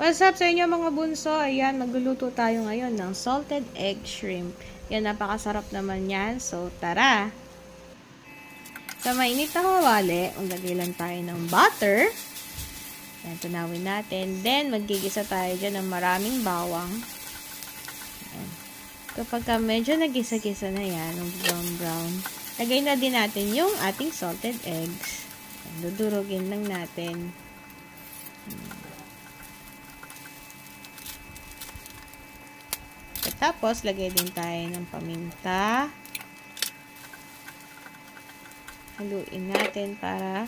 What's up sa inyo mga bunso? Ayan, magluluto tayo ngayon ng salted egg shrimp. Yan, napakasarap naman yan. So, tara! Sa mainit na kawali, maglagay lang tayo ng butter. Yan, tunawin natin. Then, maggigisa tayo dyan ng maraming bawang. Yan. Kapag medyo nagisa-gisa na yan, ng brown-brown, lagay na din natin yung ating salted eggs. Yan, dudurugin lang natin. Tapos, lagay din tayo ng paminta. Haluin natin para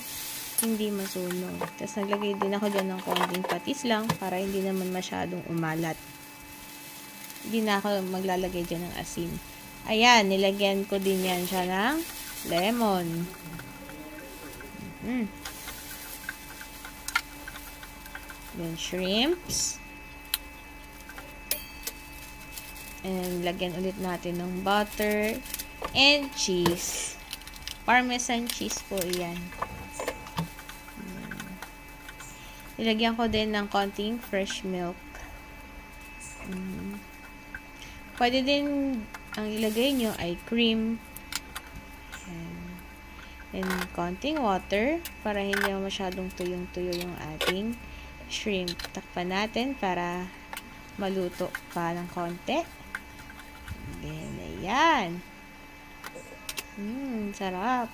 hindi masunog. Tapos, naglagay din ako dyan ng konting patis lang para hindi naman masyadong umalat. Hindi na ako maglalagay dyan ng asin. Ayan, nilagyan ko din yan siya ng lemon. Then, shrimps. And, lagyan ulit natin ng butter and cheese. Parmesan cheese po yan. Ilagyan ko din ng konting fresh milk. Pwede din, ang ilagay nyo ay cream. And konting water para hindi masyadong tuyong-tuyo yung ating shrimp. Takpan natin para maluto pa ng konti. Then, ayan. Sarap.